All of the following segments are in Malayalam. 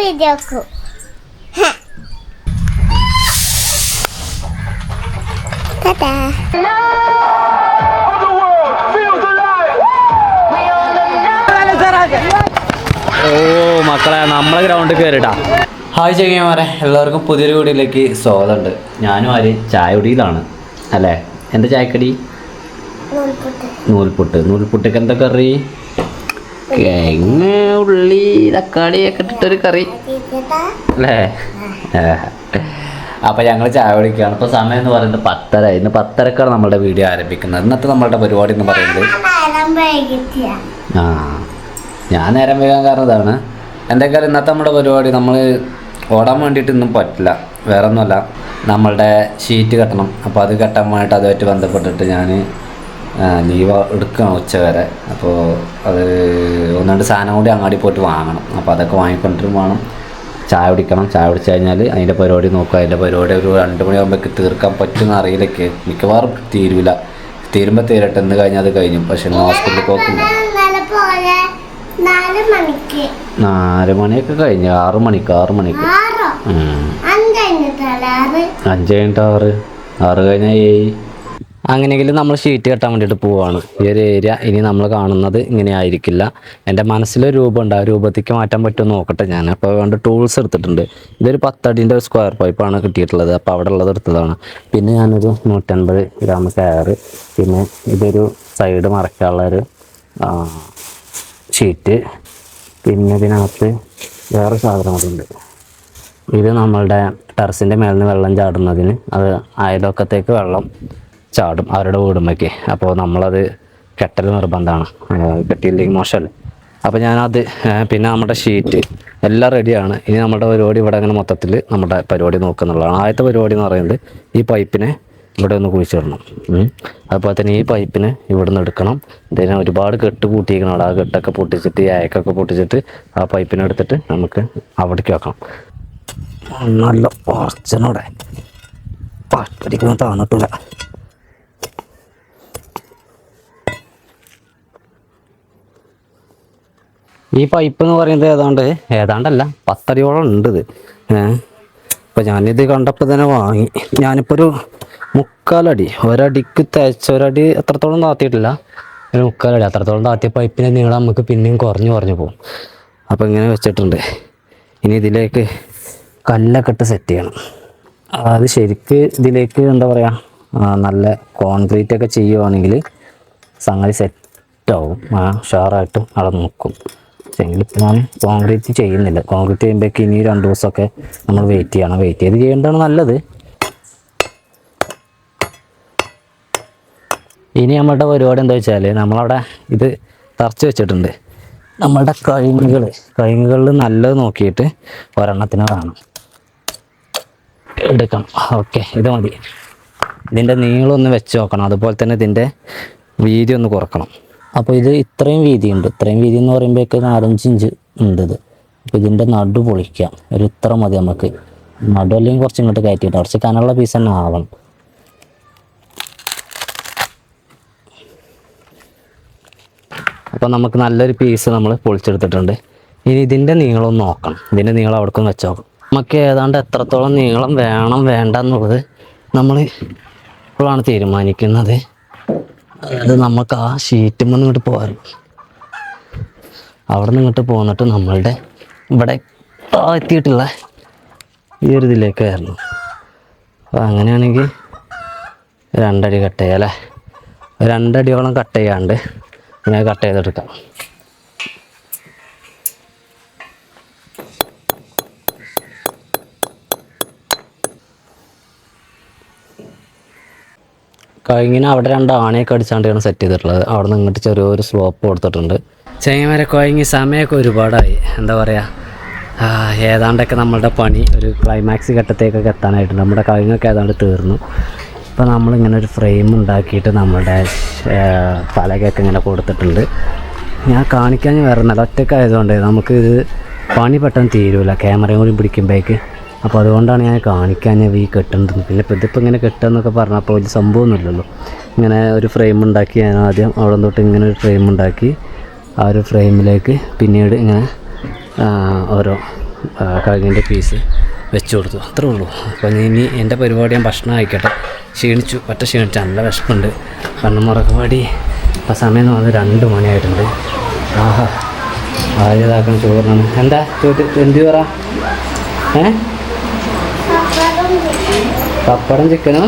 വീഡിയോക്ക് ഓ മക്കളെ നമ്മളെ ഗ്രൗണ്ടിൽ കയറിട്ടാ. ഹായ് ചെങ്ങന്മാരെ, എല്ലാവർക്കും പുതിയൊരു വീഡിയോയിലേക്ക് സ്വാഗതമുണ്ട്. ഞാനും ആര് ചായ കുടിയിലാണ് അല്ലേ. എന്താ ചായക്കടി? നൂൽപുട്ടൊക്കെ എന്താ കറി? കിഴങ്ങ്, ഉള്ളി, തക്കാളിയൊക്കെ ഇട്ടിട്ടൊരു കറി അല്ലേ. അപ്പോൾ ഞങ്ങൾ ചായ കുടിക്കുകയാണ്. ഇപ്പോൾ സമയം എന്ന് പറയുന്നത് 10:30. ഇന്ന് 10:30ക്കാണ് നമ്മളുടെ വീഡിയോ ആരംഭിക്കുന്നത്. ഇന്നത്തെ നമ്മളുടെ പരിപാടി എന്ന് പറയുന്നത് ഞാൻ നേരം വൈകാൻ കാരണം ഇതാണ്. എന്തൊക്കെയാലും ഇന്നത്തെ നമ്മുടെ പരിപാടി നമ്മൾ ഓടാൻ വേണ്ടിയിട്ട് ഇന്നും പറ്റില്ല, വേറെ ഒന്നുമല്ല, നമ്മളുടെ ഷീറ്റ് കെട്ടണം. അപ്പോൾ അത് കെട്ടാൻ വേണ്ടിയിട്ട് അതുമായിട്ട് ബന്ധപ്പെട്ടിട്ട് ഞാൻ ലീവ് എടുക്കണം ഉച്ച വരെ. അപ്പോൾ അത് ഒന്ന് രണ്ട് സാധനം കൂടി അങ്ങാടി പോയിട്ട് വാങ്ങണം. അപ്പോൾ അതൊക്കെ വാങ്ങിക്കൊണ്ടിരും വേണം. ചായ കുടിക്കണം. ചായ കുടിച്ച് കഴിഞ്ഞാൽ അതിൻ്റെ പരിപാടി നോക്കുക. അതിൻ്റെ പരിപാടി ഒരു 2 മണിയാകുമ്പോഴേക്ക് തീർക്കാൻ പറ്റുമെന്ന് അറിയില്ലക്ക്. മിക്കവാറും തീരൂല. തീരുമ്പോൾ തീരട്ടെ, എന്ന് കഴിഞ്ഞാൽ അത് കഴിഞ്ഞു. പക്ഷെ ഹോസ്പിറ്റലിൽ പോക്കില്ല. 4 മണിയൊക്കെ കഴിഞ്ഞു. 6 മണിക്ക് 5 കഴിഞ്ഞിട്ട് 6 കഴിഞ്ഞാൽ 7. അങ്ങനെയെങ്കിലും നമ്മൾ ഷീറ്റ് കെട്ടാൻ വേണ്ടിയിട്ട് പോവുകയാണ്. ഈ ഒരു ഏരിയ ഇനി നമ്മൾ കാണുന്നത് ഇങ്ങനെ ആയിരിക്കില്ല. എൻ്റെ മനസ്സിലൊരു രൂപമുണ്ട്. ആ രൂപത്തേക്ക് മാറ്റാൻ പറ്റുമെന്ന് നോക്കട്ടെ ഞാൻ. അപ്പോൾ വേണ്ട ടൂൾസ് എടുത്തിട്ടുണ്ട്. ഇതൊരു 10 അടിൻ്റെ സ്ക്വയർ പൈപ്പാണ് കിട്ടിയിട്ടുള്ളത്. അപ്പോൾ അവിടെ ഉള്ളത് എടുത്തതാണ്. പിന്നെ ഞാനൊരു 150 ഗ്രാം കയറ്, പിന്നെ ഇതൊരു സൈഡ് മറക്കാനുള്ളൊരു ഷീറ്റ്, പിന്നെ ഇതിനകത്ത് വേറെ സാധനങ്ങളുണ്ട്. ഇത് നമ്മളുടെ ടെറസിൻ്റെ മേലിൽ നിന്ന് വെള്ളം ചാടുന്നതിന്, അത് അയൽവക്കത്തേക്ക് വെള്ളം ചാടും അവരുടെ വീടുമ്പൊക്കെ. അപ്പോൾ നമ്മളത് കെട്ടൽ നിർബന്ധമാണ്, കെട്ടിയില്ലെങ്കിൽ മോശമല്ലേ. അപ്പോൾ ഞാനത്, പിന്നെ നമ്മുടെ ഷീറ്റ് എല്ലാം റെഡിയാണ്. ഇനി നമ്മുടെ പരിപാടി ഇവിടെ അങ്ങനെ മൊത്തത്തിൽ നമ്മുടെ പരിപാടി നോക്കുന്നുള്ളതാണ്. ആദ്യത്തെ പരിപാടി എന്ന് പറയുന്നത് ഈ പൈപ്പിനെ ഇവിടെ ഒന്ന് കുഴിച്ചിടണം. അതുപോലെ തന്നെ ഈ പൈപ്പിന് ഇവിടെ നിന്ന് എടുക്കണം. ഇതിനെ ഒരുപാട് കെട്ട് കൂട്ടിയിരിക്കണം. അവിടെ ആ കെട്ടൊക്കെ പൊട്ടിച്ചിട്ട്, ഈ അയക്കൊക്കെ പൊട്ടിച്ചിട്ട് ആ പൈപ്പിനെടുത്തിട്ട് നമുക്ക് അവിടേക്ക് വെക്കണം. നല്ല ഓർച്ചനോടെ പട്ടിരിക്കുന്ന താന്നിട്ടില്ല. ഈ പൈപ്പ് എന്ന് പറയുന്നത് ഏതാണ്ടല്ല 10 അടിയോളം ഉണ്ട് ഇത്. അപ്പോൾ ഞാനിത് കണ്ടപ്പോൾ തന്നെ വാങ്ങി. ഞാനിപ്പോൾ ഒരു 3/4 അടി, ഒരടിക്ക് തേച്ച, ഒരടി എത്രത്തോളം താത്തിയിട്ടില്ല, ഒരു 3/4 അടി അത്രത്തോളം താത്തിയ പൈപ്പിനെ നീളം നമുക്ക് പിന്നെയും കുറഞ്ഞു പോകും. അപ്പോൾ ഇങ്ങനെ വെച്ചിട്ടുണ്ട്. ഇനി ഇതിലേക്ക് കല്ലൊക്കെ ഇട്ട് സെറ്റ് ചെയ്യണം. അത് ശരിക്ക് ഇതിലേക്ക് എന്താ പറയുക, നല്ല കോൺക്രീറ്റ് ഒക്കെ ചെയ്യുവാണെങ്കിൽ സംഗതി സെറ്റാവും, ഷാറായിട്ട് അവിടെ നോക്കും. എങ്കിൽ ഞാൻ കോൺക്രീറ്റ് ചെയ്യുന്നില്ല. കോൺക്രീറ്റ് ചെയ്യുമ്പോഴേക്ക് ഇനി 2 ദിവസമൊക്കെ നമ്മൾ വെയിറ്റ് ചെയ്ത് ചെയ്യേണ്ടതാണ് നല്ലത്. ഇനി നമ്മളുടെ പരിപാടി എന്താ വെച്ചാൽ, നമ്മളവിടെ ഇത് തറച്ച് വെച്ചിട്ടുണ്ട്. നമ്മളുടെ കഴുങ്ങുകളിൽ നല്ലത് നോക്കിയിട്ട് ഒരെണ്ണത്തിന് വേണം എടുക്കണം. ഓക്കെ, ഇത് മതി. ഇതിൻ്റെ നീളമൊന്ന് വെച്ച് നോക്കണം. അതുപോലെ തന്നെ ഇതിൻ്റെ വീതി ഒന്ന് കുറക്കണം. അപ്പോൾ ഇത് ഇത്രയും വീതിയുണ്ട്. ഇത്രയും വീതി എന്ന് പറയുമ്പോഴേക്ക് 4-5 ഇഞ്ച് ഉണ്ട് ഇത്. അപ്പോൾ ഇതിൻ്റെ നടു പൊളിക്കാം. ഒരു ഇത്ര മതി നമുക്ക്. നടു അല്ലെങ്കിൽ കുറച്ച് ഇങ്ങോട്ട് കയറ്റിയിട്ട് കുറച്ച് കനമുള്ള പീസ് തന്നെ ആവണം. അപ്പോൾ നമുക്ക് നല്ലൊരു പീസ് നമ്മൾ പൊളിച്ചെടുത്തിട്ടുണ്ട്. ഇനി ഇതിൻ്റെ നീളം നോക്കണം. ഇതിൻ്റെ നീളം അവിടേക്കൊന്ന് വെച്ച് നോക്കണം. നമുക്ക് ഏതാണ്ട് എത്രത്തോളം നീളം വേണം വേണ്ട എന്നുള്ളത് നമ്മൾ ഇപ്പോഴാണ് തീരുമാനിക്കുന്നത്. അതായത് നമുക്ക് ആ ഷീറ്റുമ്പോൾ ഇങ്ങോട്ട് പോകാറ്, അവിടെ നിന്ന് ഇങ്ങോട്ട് പോന്നിട്ട് നമ്മളുടെ ഇവിടെ എത്തിയിട്ടുള്ള ഈ ഒരു ഇതിലേക്ക് ആയിരുന്നു. അപ്പോൾ അങ്ങനെയാണെങ്കിൽ 2 അടി കട്ട് ചെയ്യാം അല്ലേ. 2 അടിയോളം കട്ട് ചെയ്യാണ്ട് ഇങ്ങനെ കട്ട് ചെയ്തെടുക്കാം. കഴിഞ്ഞ അവിടെ 2 ആണയൊക്കെ അടിച്ചാണ്ടാണ് സെറ്റ് ചെയ്തിട്ടുള്ളത്. അവിടെ നിന്ന് ഇങ്ങോട്ട് ചെറിയൊരു സ്ലോപ്പ് കൊടുത്തിട്ടുണ്ട്. ചെങ്ങന്മാരെ കഴിഞ്ഞ് സമയമൊക്കെ ഒരുപാടായി. എന്താ പറയുക, ഏതാണ്ടൊക്കെ നമ്മളുടെ പണി ഒരു ക്ലൈമാക്സ് ഘട്ടത്തേക്കൊക്കെ എത്താനായിട്ടുണ്ട്. നമ്മുടെ കഴിഞ്ഞൊക്കെ ഏതാണ്ട് തീർന്നു. ഇപ്പോൾ നമ്മളിങ്ങനെ ഒരു ഫ്രെയിം ഉണ്ടാക്കിയിട്ട് നമ്മളുടെ പലകയൊക്കെ ഇങ്ങനെ കൊടുത്തിട്ടുണ്ട്. ഞാൻ കാണിക്കാൻ വേറെ നല്ല ഒറ്റക്കായതുകൊണ്ട് നമുക്ക് ഇത് പണി പെട്ടെന്ന് തീരൂല, ക്യാമറയും കൂടി പിടിക്കുമ്പോഴേക്ക്. അപ്പോൾ അതുകൊണ്ടാണ് ഞാൻ കാണിക്കാൻ ഈ കെട്ടുന്നത്. പിന്നെ ഇതിപ്പോൾ ഇങ്ങനെ കെട്ടുകയെന്നൊക്കെ പറഞ്ഞപ്പോൾ വലിയ സംഭവമൊന്നുമില്ലല്ലോ. ഇങ്ങനെ ഒരു ഫ്രെയിം ഉണ്ടാക്കി ഞാൻ ആദ്യം അവിടെ തൊട്ട് ഇങ്ങനെ ഒരു ഫ്രെയിം ഉണ്ടാക്കി ആ ഒരു ഫ്രെയിമിലേക്ക് പിന്നീട് ഇങ്ങനെ ഓരോ കഴിഞ്ഞതിൻ്റെ പീസ് വെച്ച് കൊടുത്തു. അത്രേ ഉള്ളൂ. അപ്പം ഇനി എൻ്റെ പരിപാടി ഞാൻ ഭക്ഷണം കഴിക്കട്ടെ. ക്ഷീണിച്ചു, ക്ഷീണിച്ചു, നല്ല വിശപ്പുണ്ട്. കണ്ണുമുറക്കപാടി ഇപ്പം സമയം എന്ന് പറഞ്ഞാൽ 2 മണിയായിട്ടുണ്ട്. ആഹാ, ആദ്യതാക്കണം ചോറിനാണ്. എന്താ എന്ത് പറ? പപ്പടം ചിക്കനും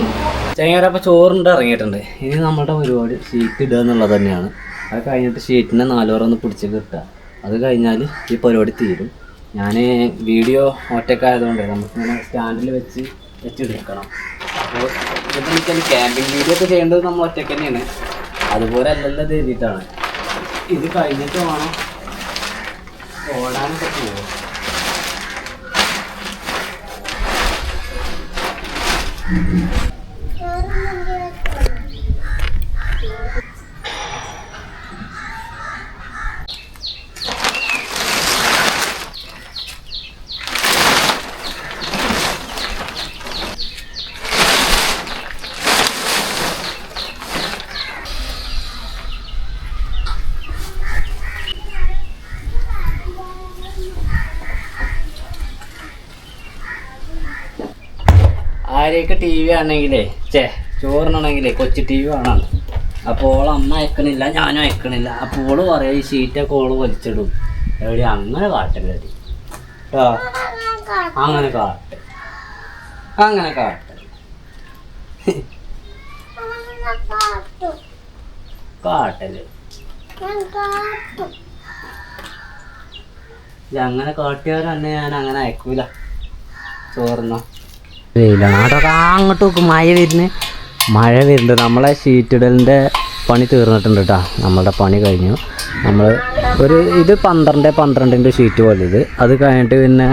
ചെങ്ങരപ്പം ചോറിൻ്റെ ഇറങ്ങിയിട്ടുണ്ട്. ഇനി നമ്മുടെ പരിപാടി ഷീറ്റ് ഇടുക എന്നുള്ളത് തന്നെയാണ്. അത് കഴിഞ്ഞിട്ട് ഷീറ്റിനെ 4 ഓറ ഒന്ന് പിടിച്ച് കിട്ടുക. അത് കഴിഞ്ഞാൽ ഈ പരിപാടി തീരും. ഞാൻ വീഡിയോ ഒറ്റക്കായതുകൊണ്ട് നമുക്കിങ്ങനെ സ്റ്റാൻഡിൽ വെച്ചെടുക്കണം. അപ്പോൾ ഇതെന്ന് ക്യാമ്പിംഗ് വീഡിയോ ഒക്കെ ചെയ്യേണ്ടത് നമ്മൾ ഒറ്റയ്ക്ക് തന്നെയാണ്. അതുപോലെ അല്ലല്ലോ ഇത് എഴുതിയിട്ടാണ്. ഇത് കഴിഞ്ഞിട്ട് വേണം ഓടാനൊക്കെ പോകും. ആരെയൊക്കെ ടി വി ആണെങ്കിലേ ചോറിനാണെങ്കിലേ കൊച്ചു ടി വി വേണം. അപ്പോൾ അമ്മ അയക്കണില്ല, ഞാനും അയക്കണില്ല. അപ്പോൾ പറയാം ഈ ഷീറ്റൊക്കെ ഓള് വലിച്ചിടും. എവിടെ അങ്ങനെ കാട്ടല്ലേ കേട്ടോ, അങ്ങനെ കാട്ടല്ലേ അങ്ങനെ കാട്ടിയാൽ തന്നെ ഞാൻ അങ്ങനെ അയക്കൂല ചോറിനോ. വെയിലാണ് അതൊക്കെ അങ്ങോട്ട് നോക്കും. മഴ വരുന്നുണ്ട്. നമ്മളെ ഷീറ്റിടലിൻ്റെ പണി തീർന്നിട്ടുണ്ട് കേട്ടോ. നമ്മളുടെ പണി കഴിഞ്ഞു. നമ്മൾ ഇത് 12x12 ഷീറ്റ് പോലെ ഇത്. അത് കഴിഞ്ഞിട്ട് പിന്നെ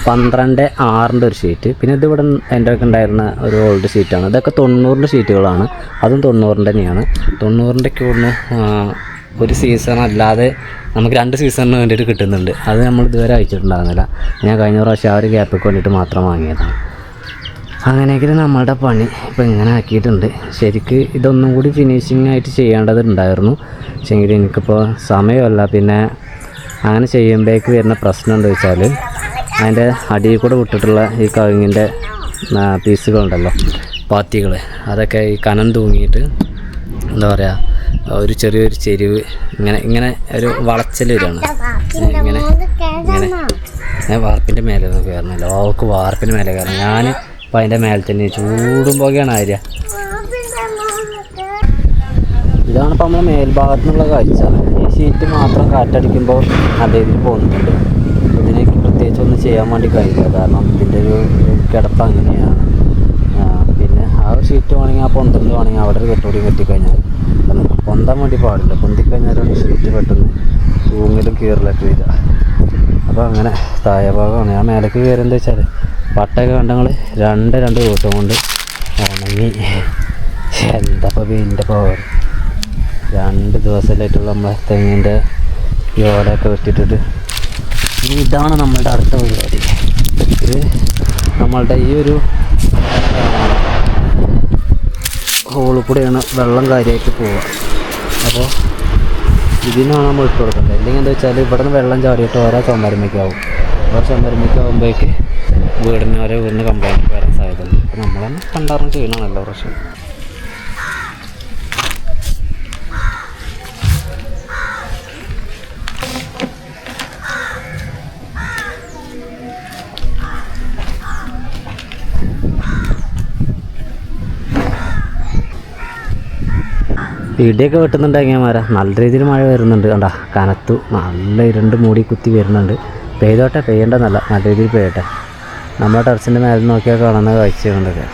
12x6 ഒരു ഷീറ്റ്. പിന്നെ ഇതിവിടെ എൻ്റെ ഒക്കെ ഉണ്ടായിരുന്ന ഒരു ഓൾഡ് ഷീറ്റാണ്. ഇതൊക്കെ 90 ഷീറ്റുകളാണ്. അതും 90 തന്നെയാണ്. 90 കൂടുന്ന ഒരു സീസൺ അല്ലാതെ നമുക്ക് 2 സീസണിന് വേണ്ടിയിട്ട് കിട്ടുന്നുണ്ട്. അത് നമ്മൾ ഇതുവരെ അയച്ചിട്ടുണ്ടാകുന്നില്ല. ഞാൻ കഴിഞ്ഞ പ്രാവശ്യം ആ ഒരു ഗ്യാപ്പൊക്കെ വേണ്ടിയിട്ട് മാത്രം വാങ്ങിയതാണ്. അങ്ങനെയൊക്കെ നമ്മളുടെ പണി ഇപ്പം ഇങ്ങനെ ആക്കിയിട്ടുണ്ട്. ശരിക്ക് ഇതൊന്നും കൂടി ഫിനിഷിംഗ് ആയിട്ട് ചെയ്യേണ്ടതുണ്ടായിരുന്നു. പക്ഷേങ്കിൽ എനിക്കിപ്പോൾ സമയമല്ല. പിന്നെ അങ്ങനെ ചെയ്യുമ്പോഴേക്ക് വരുന്ന പ്രശ്നം എന്താ വെച്ചാൽ അതിൻ്റെ അടിയിൽ കൂടെ വിട്ടിട്ടുള്ള ഈ കവുങ്ങിൻ്റെ പീസുകളുണ്ടല്ലോ, പാത്തികൾ, അതൊക്കെ ഈ കനം തൂങ്ങിയിട്ട് എന്താ പറയുക ഒരു ചെറിയൊരു ചെരിവ് ഇങ്ങനെ ഒരു വളച്ചൽ വരികയാണ്. ഇങ്ങനെ വാർപ്പിൻ്റെ മേലെ ഒന്നും കയറണമല്ലോ. അവൾക്ക് വാർപ്പിൻ്റെ മേലെ കയറണം. ഞാൻ അപ്പം അതിൻ്റെ മേലെ തന്നെ ചൂടും പോകെയാണ് ആര്യ. ഇതാണിപ്പോൾ നമ്മൾ മേൽഭാഗത്തു നിന്നുള്ള കാഴ്ച. ഈ ഷീറ്റ് മാത്രം കാറ്റടിക്കുമ്പോൾ നല്ല രീതിയിൽ പോകുന്നുണ്ട്. ഇതിനേക്ക് പ്രത്യേകിച്ച് ഒന്നും ചെയ്യാൻ വേണ്ടി കഴിയില്ല. കാരണം ഇതിൻ്റെ ഒരു കിടപ്പ് അങ്ങനെയാണ്. പിന്നെ ആ ഒരു ഷീറ്റ് വേണമെങ്കിൽ ആ പൊന്തലിൽ വേണമെങ്കിൽ അവിടെ ഒരു കെട്ടുകൂടി കെട്ടിക്കഴിഞ്ഞാൽ പൊന്താൻ വേണ്ടി പാടില്ല. പൊന്തിക്കഴിഞ്ഞാലാണ് ഷീറ്റ് പെട്ടെന്ന് തൂങ്ങലും കീറലൊക്കെ വരിക. അപ്പോൾ അങ്ങനെ താഴെ ഭാഗമാണ്. ഞാൻ മേലേക്ക് കയറുന്നത് വെച്ചാൽ പട്ടയൊക്കെ കണ്ടങ്ങൾ 2 ദിവസം കൊണ്ട് ഉണങ്ങി. എന്താപ്പോൾ വെയിലിൻ്റെ പവർ. 2 ദിവസമായിട്ടുള്ള നമ്മളെ തെങ്ങിൻ്റെ യോടൊക്കെ വെട്ടിയിട്ടിട്ട് ഇതാണ് നമ്മളുടെ അടുത്ത പരിപാടി. ഇത് നമ്മളുടെ ഈ ഒരു ഹോളിൽ കൂടെയാണ് വെള്ളം കാര്യമായിട്ട് പോവുക. അപ്പോൾ ഇതിനാണ് നമ്മൾ ഇട്ട് കൊടുക്കേണ്ടത്. അല്ലെങ്കിൽ എന്താ വെച്ചാൽ ഇവിടെ നിന്ന് വെള്ളം ചാടിയിട്ട് ഓരോ ചുമരുമയ്ക്കാവും. ഓരോ ചുമരുമയ്ക്കാവുമ്പോഴേക്ക് വീടിന് കംപ്ലൈൻറ്റ് വരാൻ സാധ്യതയുണ്ട്. അപ്പോൾ നമ്മൾ തന്നെ കണ്ടറിഞ്ഞ് ചെയ്യണം. നല്ല പ്രശ്നം. ഇടിയൊക്കെ വെട്ടുന്നുണ്ടെങ്കിൽ നല്ല രീതിയിൽ മഴ വരുന്നുണ്ട്. കണ്ടാ കനത്തു നല്ല ഇരുണ്ട് മൂടി കുത്തി വരുന്നുണ്ട്. പെയ്തോട്ടെ, പെയ്യേണ്ടതല്ല, നല്ല രീതിയിൽ പെയ്യട്ടെ. നമ്മുടെ ടെറസിൻ്റെ മേലെ നോക്കിയാൽ കാണുന്ന കാഴ്ചകളുണ്ടൊക്കെ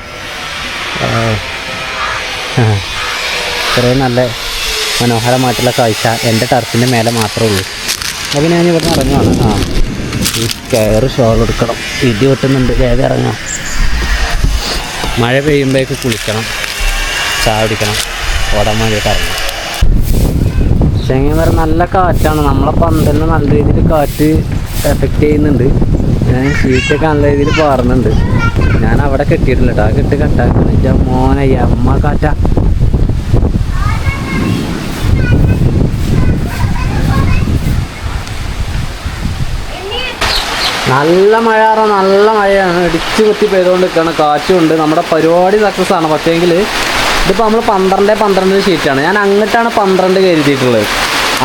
ഇത്രയും നല്ല മനോഹരമായിട്ടുള്ള കാഴ്ച എൻ്റെ ടെറസിൻ്റെ മേലെ മാത്രമേ ഉള്ളൂ. അപ്പോൾ ഞാൻ ഇവിടെ നിന്ന് ഇറങ്ങുകയാണ്. ഈ കയറ് ഷോൾ എടുക്കണം. ഇടി വെട്ടുന്നുണ്ട്, വേഗം ഇറങ്ങാം. മഴ പെയ്യുമ്പോഴേക്ക് കുളിക്കണം, ചായ കുടിക്കണം, ഓടാൻ വേണ്ടിയിട്ട് ഇറങ്ങും. പക്ഷേ ഇങ്ങനെ വരെ നല്ല കാറ്റാണ്. നമ്മളെ പന്തലിന് നല്ല രീതിയിൽ കാറ്റ് എഫക്റ്റ് ചെയ്യുന്നുണ്ട്. ഞാൻ ഷീറ്റൊക്കെ നല്ല രീതിയിൽ പാറുന്നുണ്ട്. ഞാൻ അവിടെ കെട്ടിയിട്ടില്ല കേട്ടോ. ആ കെട്ട് കട്ടാക്കണം. എൻ്റെ മോനെ അമ്മ കാറ്റ. നല്ല മഴ പറഞ്ഞാൽ നല്ല മഴയാണ്, ഇടിച്ചു കുത്തി പെയ്തുകൊണ്ട് നിൽക്കുകയാണ്, കാറ്റുണ്ട്. നമ്മുടെ പരിപാടി സക്സസ് ആണ്. പക്ഷേങ്കിൽ ഇതിപ്പോൾ നമ്മൾ 12 ഷീറ്റാണ്. ഞാൻ അങ്ങോട്ടാണ് 12 കരുതിയിട്ടുള്ളത്,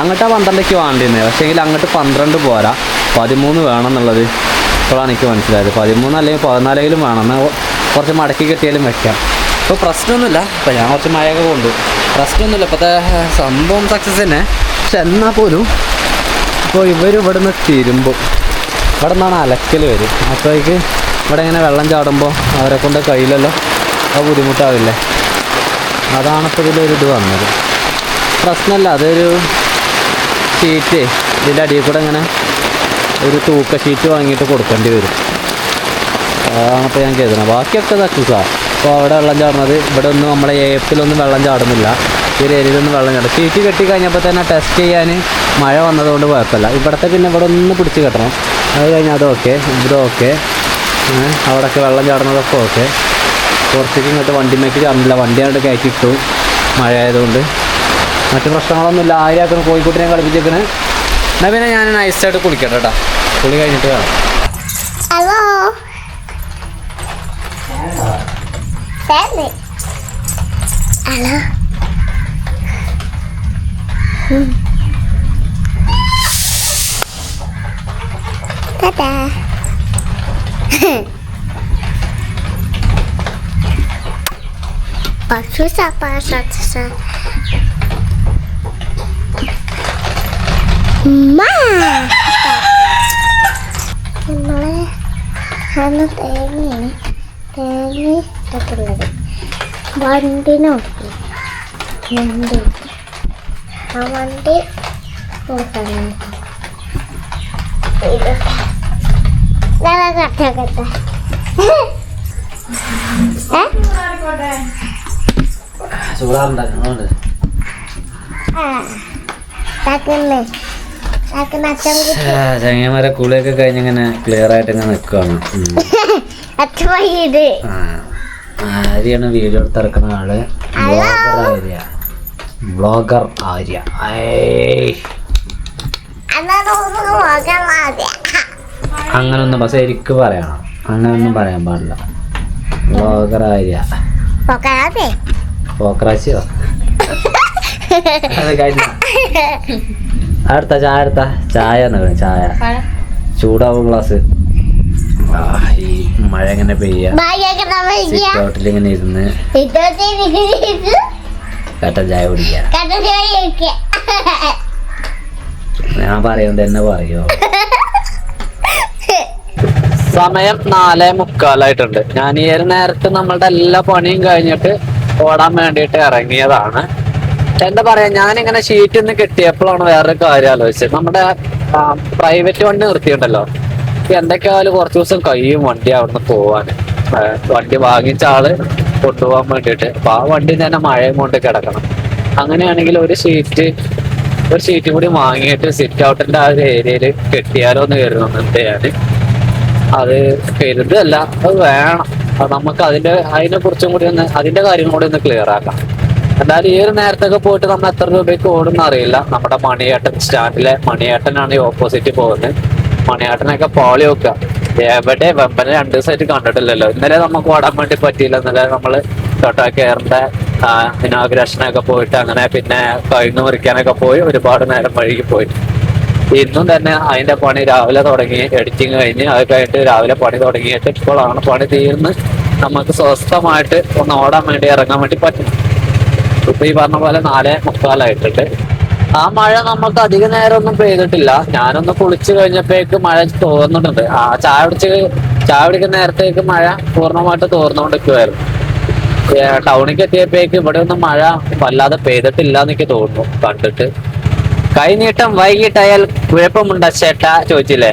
അങ്ങോട്ടാണ് 12ക്ക് വേണ്ടിയിരുന്നത്. പക്ഷേങ്കിൽ അങ്ങോട്ട് 12 പോരാ, 13 വേണം എന്നുള്ളത് ഇപ്പോഴാണ് എനിക്ക് മനസ്സിലായത്. 13 അല്ലെങ്കിൽ 14 വേണം, എന്നാൽ കുറച്ച് മടക്കി കെട്ടിയാലും വെക്കാം. ഇപ്പോൾ പ്രശ്നമൊന്നുമില്ല, ഇപ്പോൾ ഞാൻ കുറച്ച് മഴയൊക്കെ കൊണ്ടു, പ്രശ്നമൊന്നുമില്ല. ഇപ്പോഴത്തെ സംഭവം സക്സസ് തന്നെ. പക്ഷെ എന്നാൽ പോലും ഇപ്പോൾ ഇവിടുന്ന് തിരുമ്പും, ഇവിടെ നിന്നാണ് അലക്കൽ വരും. അപ്പോഴേക്ക് ഇവിടെ ഇങ്ങനെ വെള്ളം ചാടുമ്പോൾ അവരെ കൊണ്ട് കയ്യിലല്ലോ, അത് ബുദ്ധിമുട്ടാവില്ലേ. അതാണ് ഇപ്പോൾ ഇതിലൊരിത് വന്നത്. പ്രശ്നമല്ല, അതൊരു ഷീറ്റ് ഇതിൻ്റെ അടിയിൽ കൂടെ ഇങ്ങനെ ഒരു തൂക്ക ഷീറ്റ് വാങ്ങിയിട്ട് കൊടുക്കേണ്ടി വരും. അതാണിപ്പോൾ ഞാൻ കരുതുന്നത്. ബാക്കിയൊക്കെ സക്സസ്സാണ്. അപ്പോൾ അവിടെ വെള്ളം ചാടുന്നത്, ഇവിടെ ഒന്നും നമ്മളെ ഏപ്പിലൊന്നും വെള്ളം ചാടുന്നില്ല, ഈ ഒരു ഏരിയയിലൊന്നും വെള്ളം ചാടും. ഷീറ്റ് കെട്ടി കഴിഞ്ഞപ്പോൾ തന്നെ ടെസ്റ്റ് ചെയ്യാൻ മഴ വന്നതുകൊണ്ട് കുഴപ്പമില്ല. ഇവിടുത്തെ പിന്നെ ഇവിടെ ഒന്ന് പിടിച്ച് കെട്ടണം, അത് കഴിഞ്ഞാൽ അത് ഓക്കെ, ഇവിടെ ഓക്കെ, അവിടെയൊക്കെ വെള്ളം ചാടുന്നതൊക്കെ ഓക്കെ. കുറച്ചേക്ക് ഇങ്ങോട്ട് വണ്ടിമേക്ക് ചാടുന്നില്ല, വണ്ടി അങ്ങോട്ട് കയറ്റിട്ടു മഴ ആയതുകൊണ്ട്. മറ്റു പ്രശ്നങ്ങളൊന്നുമില്ല. ആര്യാക്കണം കോഴിക്കുട്ടിനെ കളിപ്പിച്ചേക്കണ്. എന്നാൽ പിന്നെ ഞാൻ നൈസായിട്ട് കുളിക്കട്ടെ കേട്ടോ, കുളി കഴിഞ്ഞിട്ട് കാണാം. Susah pasat susah. Ma. നമ്മളെ ആണ് തേങ്ങ ഇട്ടിട്ടുള്ളത്. വണ്ടി നോക്കി, വണ്ടി ആ വണ്ടി നോക്കണം. കട്ടെ ചൂടാറുണ്ടാക്കുന്നുണ്ട്. ചങ്ങന്മാരെ കുളിയൊക്കെ കഴിഞ്ഞിങ്ങനെ ക്ലിയർ ആയിട്ട് ഇങ്ങനെ നിൽക്കുകയാണ്. ആര്യാണ് വീഡിയോ എടുത്തിറക്കുന്ന ആള്, ബ്ലോഗർ ആര്യ. അങ്ങനൊന്നും പക്ഷെ ശരിക്കും പറയണം, അങ്ങനൊന്നും പറയാൻ പാടില്ല. ബ്ലോഗർ ആര്യ പോക്രാശിയോ അത് കഴിഞ്ഞ അടുത്ത ചായ എടുത്ത ചായ ചായ ചൂടാവും ഗ്ലാസ്. ഈ മഴ ഇങ്ങനെ പെയ്യ സിറ്റൗട്ടിലിങ്ങനെ ഇരുന്ന് കട്ടൻ ചായ കുടിക്ക. ഞാൻ പറയുന്നത് തന്നെ പറയോ. സമയം 4:45. ഞാൻ ഈ ഒരു നേരത്ത് നമ്മളുടെ എല്ലാ പണിയും കഴിഞ്ഞിട്ട് ഓടാൻ വേണ്ടിയിട്ട് ഇറങ്ങിയതാണ്. എന്താ പറയാ, ഞാനിങ്ങനെ ഷീറ്റ് ഒന്ന് കെട്ടിയപ്പോഴാണ് വേറൊരു കാര്യം ആലോചിച്ചത്. നമ്മുടെ പ്രൈവറ്റ് വണ്ടി നിർത്തിയിട്ടുണ്ടല്ലോ, എന്തൊക്കെയായാലും കുറച്ച് ദിവസം കഴിയും വണ്ടി അവിടുന്ന് പോവാന്. വണ്ടി വാങ്ങിച്ച ആള് കൊണ്ടുപോകാൻ വേണ്ടിയിട്ട്. അപ്പൊ ആ വണ്ടി തന്നെ മഴയും കൊണ്ട് കിടക്കണം. അങ്ങനെയാണെങ്കിൽ ഒരു ഷീറ്റ് കൂടി വാങ്ങിയിട്ട് സിറ്റ് ഔട്ടിന്റെ ആ ഒരു ഏരിയയിൽ കെട്ടിയാലോ എന്ന് കരുതുന്നുണ്ട് ഞാൻ. അത് കരുതല്ല, അത് വേണം. അത് നമുക്ക് അതിനെ കുറിച്ചും കൂടി അതിന്റെ കാര്യം കൂടി ഒന്ന് ക്ലിയർ ആക്കാം. എന്തായാലും ഈ ഒരു നേരത്തൊക്കെ പോയിട്ട് നമ്മൾ എത്ര രൂപയ്ക്ക് ഓടുന്ന അറിയില്ല. നമ്മുടെ മണിയേട്ടൻ സ്റ്റാൻഡിലെ മണിയേട്ടനാണ് ഈ ഓപ്പോസിറ്റ് പോകുന്നത്. മണിയേട്ടനൊക്കെ പോളി വെക്കുക. എവിടെ വെമ്പനെ 2 ദിവസമായിട്ട് കണ്ടിട്ടില്ലല്ലോ. ഇന്നലെ നമുക്ക് ഓടാൻ വേണ്ടി പറ്റിയില്ല. ഇന്നലെ നമ്മള് ടൊട്ടോ കെയറിന്റെ ഇനോഗ്രേഷനൊക്കെ പോയിട്ട് അങ്ങനെ പിന്നെ കഴിഞ്ഞു മുറിക്കാനൊക്കെ പോയി ഒരുപാട് നേരം വഴിക്ക് പോയി. ഇന്നും തന്നെ അതിന്റെ പണി രാവിലെ തുടങ്ങി, എഡിറ്റിങ് കഴിഞ്ഞ് അത് കഴിഞ്ഞിട്ട് രാവിലെ പണി തുടങ്ങിയിട്ട് ഇപ്പോഴാണ് പണി തീർന്ന് നമുക്ക് സ്വസ്ഥമായിട്ട് ഒന്ന് ഓടാൻ വേണ്ടി ഇറങ്ങാൻ വേണ്ടി പറ്റും. ഇപ്പൊ ഈ പറഞ്ഞ പോലെ 4:45 ആ മഴ നമുക്ക് അധിക നേരം ഒന്നും പെയ്തിട്ടില്ല. ഞാനൊന്ന് കുളിച്ചു കഴിഞ്ഞപ്പോഴേക്ക് മഴ തോർന്നിട്ടുണ്ട്. ചായ പിടിക്കുന്ന നേരത്തേക്ക് മഴ പൂർണ്ണമായിട്ട് തോർന്നുകൊണ്ടിരിക്കുവായിരുന്നു. ടൗണിലേക്ക് എത്തിയപ്പോഴേക്ക് ഇവിടെ ഒന്നും മഴ വല്ലാതെ പെയ്തിട്ടില്ല എന്നൊക്കെ തോന്നുന്നു കണ്ടിട്ട്. കൈനീട്ടം വൈകിട്ടായാൽ കുഴപ്പമുണ്ടോ ചേട്ടാ ചോദിച്ചില്ലേ?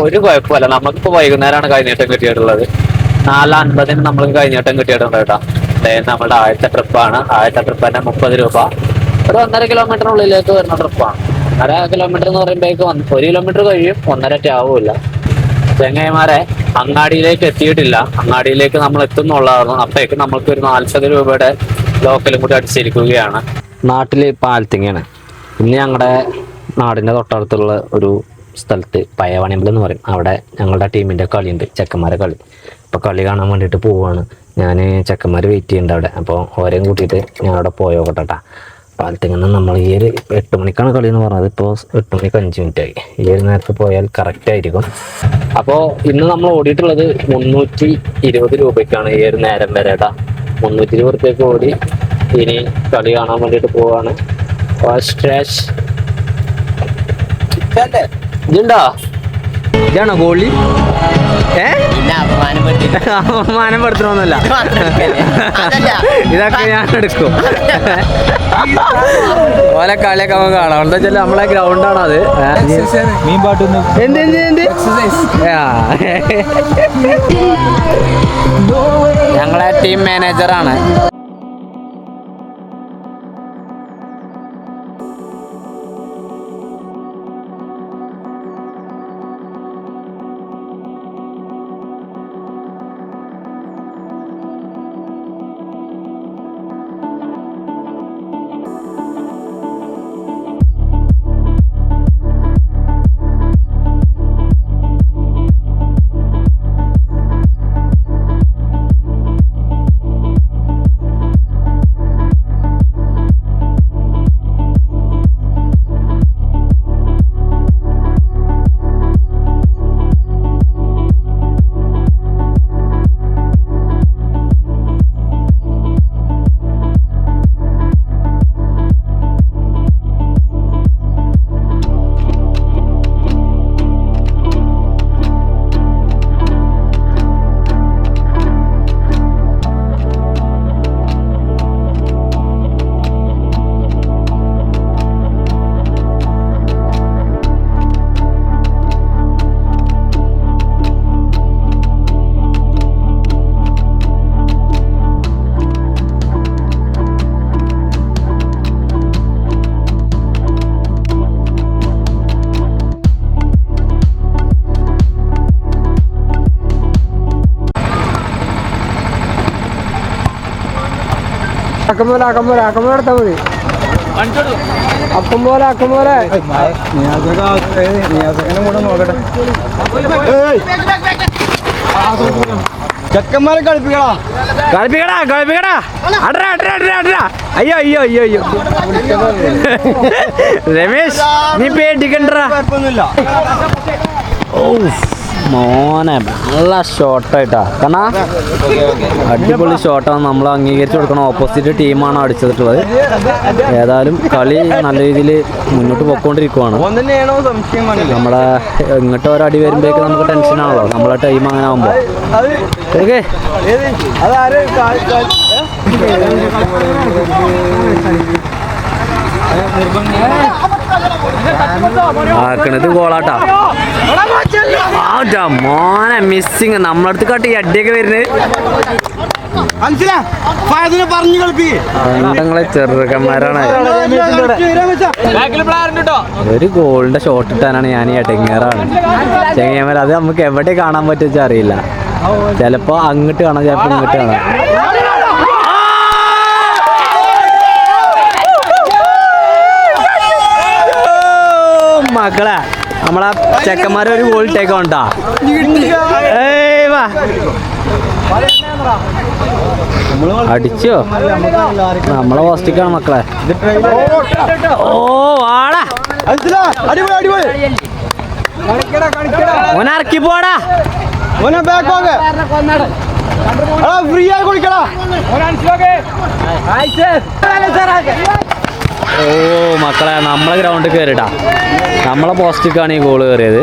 ഒരു കുഴപ്പമില്ല. നമുക്കിപ്പോ വൈകുന്നേരമാണ് കൈനീട്ടം കിട്ടിയിട്ടുള്ളത്. 4:50 നമ്മൾക്ക് കൈനീട്ടം കിട്ടിയിട്ടുണ്ട് കേട്ടോ. നമ്മുടെ ആദ്യത്തെ ട്രിപ്പാണ്. ആദ്യത്തെ ട്രിപ്പ് തന്നെ 30 രൂപ. ഒരു 1.5 കിലോമീറ്ററിനുള്ളിലേക്ക് വരുന്ന ട്രിപ്പാണ്. 1.5 കിലോമീറ്റർ എന്ന് പറയുമ്പോഴേക്ക് 1 കിലോമീറ്റർ കഴിയും, 1.5 ആവൂല. ചെങ്ങൈമാരെ അങ്ങാടിയിലേക്ക് എത്തിയിട്ടില്ല. അങ്ങാടിയിലേക്ക് നമ്മൾ എത്തുന്നുള്ളതാണ്. അപ്പോഴേക്ക് നമ്മൾക്ക് ഒരു 40 രൂപയുടെ ലോക്കലും കൂടി അടിച്ചിരിക്കുകയാണ്. നാട്ടില് പാലത്തിങ്ങയാണ്. ഇന്ന് ഞങ്ങളുടെ നാടിന്റെ തൊട്ടടുത്തുള്ള ഒരു സ്ഥലത്ത് പയ്യവാണിയമ്പലം എന്ന് പറയും. അവിടെ ഞങ്ങളുടെ ടീമിൻ്റെ കളിയുണ്ട്, ചെക്കന്മാരെ കളി. അപ്പോൾ കളി കാണാൻ വേണ്ടിയിട്ട് പോവുകയാണ് ഞാൻ. ചെക്കന്മാർ വെയിറ്റ് ചെയ്യുന്നുണ്ട് അവിടെ. അപ്പോൾ ഓരെയും കൂട്ടിയിട്ട് ഞാൻ അവിടെ പോയോക്കട്ടെ. പാലത്തിങ്ങനെ നമ്മൾ ഈ ഒരു 8 മണിക്കാണ് കളി എന്ന് പറഞ്ഞത്. ഇപ്പോൾ 8 മണിക്ക് 5 മിനിറ്റായി. ഈ ഒരു നേരത്ത് പോയാൽ കറക്റ്റ് ആയിരിക്കും. അപ്പോൾ ഇന്ന് നമ്മൾ ഓടിയിട്ടുള്ളത് 320 രൂപയ്ക്കാണ് ഈ ഒരു നേരം വരെ കേട്ടോ. 320 രൂപയ്ക്ക് ഓടി ഇനി കളി കാണാൻ വേണ്ടിയിട്ട് പോവാണ്. ഇതുണ്ടോ? ഇതാണോ ഗോളി? അപമാനപ്പെടുത്തണമെന്നല്ല, ഇതൊക്കെ ഞാൻ എടുക്കും. ഓലെ കളിയൊക്കെ നമുക്ക് കാണാം. എന്താ വെച്ചാൽ നമ്മളെ ഗ്രൗണ്ടാണ് അത്. ഞങ്ങളെ ടീം മാനേജറാണ്. അക്കമ്പോലെ എടുത്താൽ മതി. അക്കമ്പോലെ ചെക്കന്മാരെ കളിപ്പിക്കടാ. അയ്യോ രമേശ്, നീ പേടിക്കണ്ടടാ. മോനെ നല്ല ഷോട്ടായിട്ടാ കണ്ണാ, അടിപൊളി ഷോട്ടാണ്. നമ്മൾ അംഗീകരിച്ചു കൊടുക്കണം. ഓപ്പോസിറ്റ് ടീമാണ് അടിച്ചിട്ടുള്ളത്. ഏതായാലും കളി നല്ല രീതിയിൽ മുന്നോട്ട് പോയിക്കൊണ്ടിരിക്കുവാണ്. നമ്മളെ ഇങ്ങോട്ട് ഒരു അടി വരുമ്പോഴേക്ക് നമുക്ക് ടെൻഷനാണല്ലോ നമ്മളെ ടൈം അങ്ങനെ ആകുമ്പോൾ. ഓക്കെ, ആക്കണത് ഗോളാട്ടാ. മോനെ മിസ്സിങ് നമ്മളടുത്ത് കാട്ടി അടിയൊക്കെ വരുന്നത്. രണ്ടങ്ങളെ ചെറുക്കന്മാരാണ്. ഒരു ഗോളിന്റെ ഷോട്ട് ഇട്ടാനാണ് ഞാൻ ഈ അടങ്ങേറാണ് ചെങ്ങന്മാർ. അത് നമുക്ക് എവിടെ കാണാൻ പറ്റുക അറിയില്ല. ചിലപ്പോ അങ്ങോട്ട് കാണാം, ചിലപ്പോ ഇങ്ങോട്ട് കാണാം. മക്കളെ നമ്മളെ ചെക്കന്മാരെ ഒരു ഗോൾ ഇട്ടേക്ക് വേണ്ടാ. അടിച്ചോ? നമ്മളെ പോസ്റ്റിക്കാണ് മക്കളെ. ഓ ആടാ, ഓനെ ഇറക്കി പോടാ. ഫ്രീ ആയി കുളിക്കടാ. ഓ മക്കളെ, നമ്മളെ ഗ്രൗണ്ടിൽ കയറിട്ടാ. നമ്മളെ പോസ്റ്റിക്കാണ് ഈ ഗോള് കയറിയത്.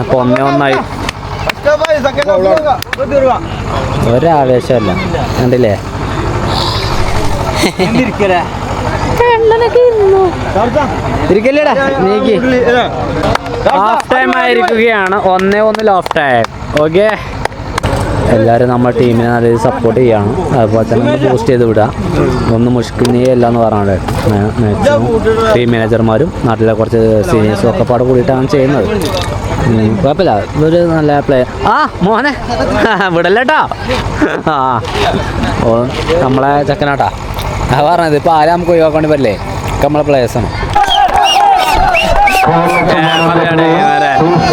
ഇപ്പൊ 1-1 ഒരാവേശമല്ല, കണ്ടില്ലേ? ഇരിക്കല്ലേടാ നീക്ക്. ഹാഫ് ടൈം ആയിരിക്കുകയാണ്. 1-1 ഹാഫ് ടൈം. ഓക്കെ, എല്ലാവരും നമ്മുടെ ടീമിനെ നല്ല രീതിയിൽ സപ്പോർട്ട് ചെയ്യാണ്. അതുപോലെ തന്നെ ഒന്ന് പോസ്റ്റ് ചെയ്ത് വിടുക. ഒന്നും മുഷ്കിലേ അല്ല എന്ന് പറഞ്ഞാൽ മാക്സിമം ടീം മാനേജർമാരും നാട്ടിലെ കുറച്ച് സീനിയേഴ്സും ഒക്കെ പാടെ കൂടിയിട്ടാണ് ചെയ്യുന്നത്. കുഴപ്പമില്ല, ഇതൊരു നല്ല പ്ലേ. ആ മോനെ വിടല്ലേട്ടാ. ആ ഓ നമ്മളെ ചെക്കനാട്ടാ. ആ പറഞ്ഞത് ഇപ്പോൾ ആരാ നമുക്ക് ഒഴിവാക്കേണ്ടി പറ്റില്ലേ? നമ്മളെ പ്ലേയേഴ്സാണ്.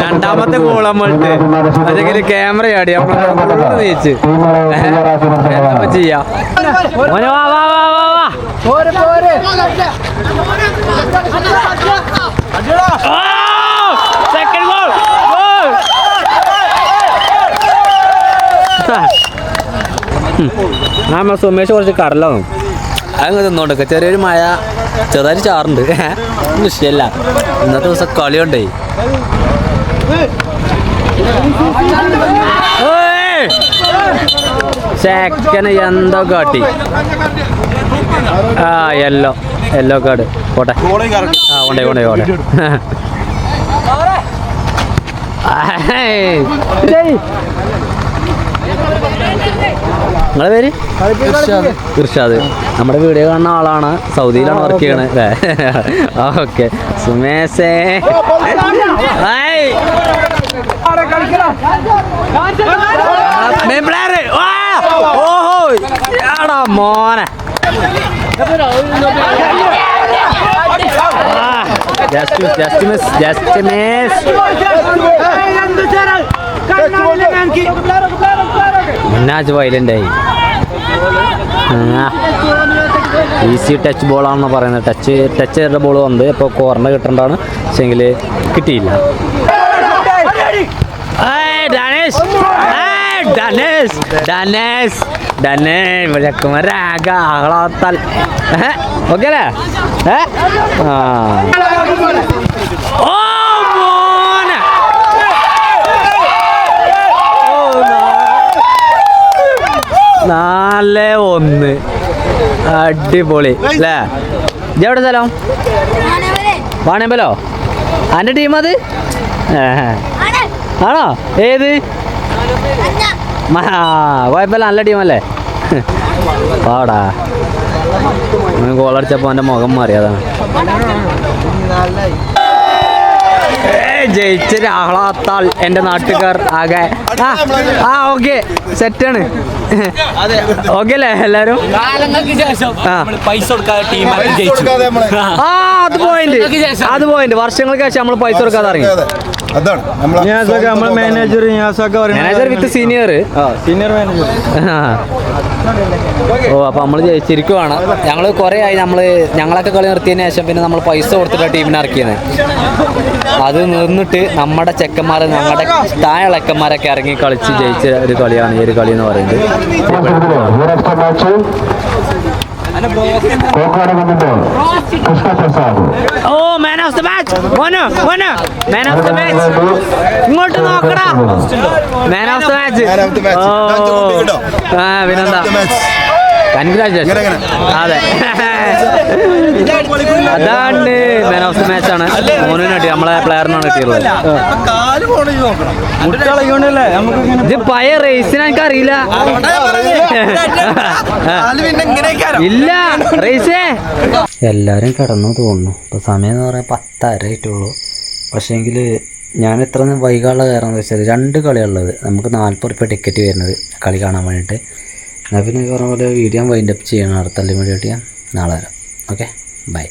രണ്ടാമത്തെ ഗോൾ നമ്മളിട്ട് അതെങ്കിലും ക്യാമറ ആടി നമ്മൾ തേച്ച് എന്താ ചെയ്യാ മോനെ വാ വാ വാ വാ വാ സെക്കൻഡ് ഗോൾ നമ്മ സുമേഷ് കുറച്ച് കടലാവും അതങ്ങ് തിന്നോണ്ടൊക്കെ ചെറിയൊരു മഴ ചെറുതായിട്ട് ചാറുണ്ട് വിഷയമല്ല ഇന്നത്തെ ദിവസം കളിയുണ്ടേ സെക്കൻഡ് എന്തോ കാട്ടി ആ യെല്ലോ കാർഡ് പോട്ടെ ആ കൊണ്ടേ നിങ്ങളെ പേര് ഇർഷാദ് നമ്മുടെ വീഡിയോ കാണുന്ന ആളാണ് സൗദിയിലാണ് വർക്ക് ചെയ്യണത് അല്ലേ ഓക്കെ സുമേഷേ ഓഹോ മോനെ ജസ്റ്റ് മിസ് മുന്നാജ് വയലൻ്റായി ഈസി ടച്ച് ബോളാണെന്ന് പറയുന്നത് ടച്ച് ചെയ്ത ബോൾ വന്നത് ഇപ്പോൾ കോർണർ കിട്ടേണ്ടതാണ് പക്ഷെങ്കിൽ കിട്ടിയില്ല ചെക്കന്മാരാകെ ആഹ്ലാദത്താൽ ഓക്കെ അല്ലേ ഓ മോനെ 4-1 അടിപൊളി അല്ലേ ഇതെവിടെ സ്ഥലം വാണേമ്പലോ എൻ്റെ ടീം അത് ആണോ ഏത് കുഴപ്പമില്ല നല്ല ടീമല്ലേ പാടാ ഗോളടിച്ചപ്പോൾ എൻ്റെ മുഖം മാറി അതാണ് ജയിച്ചൊരു ആഹ്ലാദത്താൽ എൻ്റെ നാട്ടുകാർ ആകെ ഓക്കെ സെറ്റാണ് ഓക്കെ അല്ലേ എല്ലാരും അത് പോയിന്റ് വർഷങ്ങൾക്ക് ശേഷം നമ്മൾ പൈസ കൊടുക്കാതെ ഇറങ്ങി മാനേജർ വിത്ത് സീനിയർ ഓ അപ്പൊ നമ്മള് ജയിച്ചിരിക്കുവാണ് ഞങ്ങൾ കുറെ ആയി ഞങ്ങളൊക്കെ കളി നിർത്തിയതിനു ശേഷം പിന്നെ നമ്മൾ പൈസ കൊടുത്തിട്ട് ടീമിനെ ഇറക്കിയത് അത് നിന്നിട്ട് നമ്മുടെ ചെക്കന്മാർ ഞങ്ങളുടെ താഴെ ചെക്കന്മാരൊക്കെ ഇറങ്ങി കളിച്ച് ജയിച്ച ഒരു കളിയാണ് ഈ ഒരു കളി എന്ന് പറയുന്നത് oh man of the match man of the match ഇങ്ങോട്ട് നോക്കടാ മാൻ ഓഫ് ദ മാച്ച് പിന്നെന്താ കൺഗ്രാജുലേഷൻ അതെ അതാണ് മാൻ ഓഫ് ദ മാച്ച് ആണ് മോനിന് കിട്ടി നമ്മളെ പ്ലെയറിനാണ് കിട്ടിയുള്ളത് ഇത് പഴയ റേസിന് എനിക്ക് അറിയില്ല ഇല്ല റേസേ എല്ലാവരും കിടന്നു തോന്നുന്നു ഇപ്പോൾ സമയം എന്ന് പറയാൻ 10:30 ആയിട്ടുള്ളൂ പക്ഷേങ്കിൽ ഞാൻ ഇത്ര വൈകാനുള്ള കാരണം എന്താ വെച്ചാൽ 2 കളിയുള്ളത് നമുക്ക് 40 രൂപ ടിക്കറ്റ് വരുന്നത് കളി കാണാൻ വേണ്ടിയിട്ട് എന്നാൽ പിന്നെ പറഞ്ഞ പോലെ വീഡിയോ വൈൻഡപ്പ് ചെയ്യണം അടുത്ത വീഡിയോ ഞാൻ നാളെ വരാം ഓക്കെ ബൈ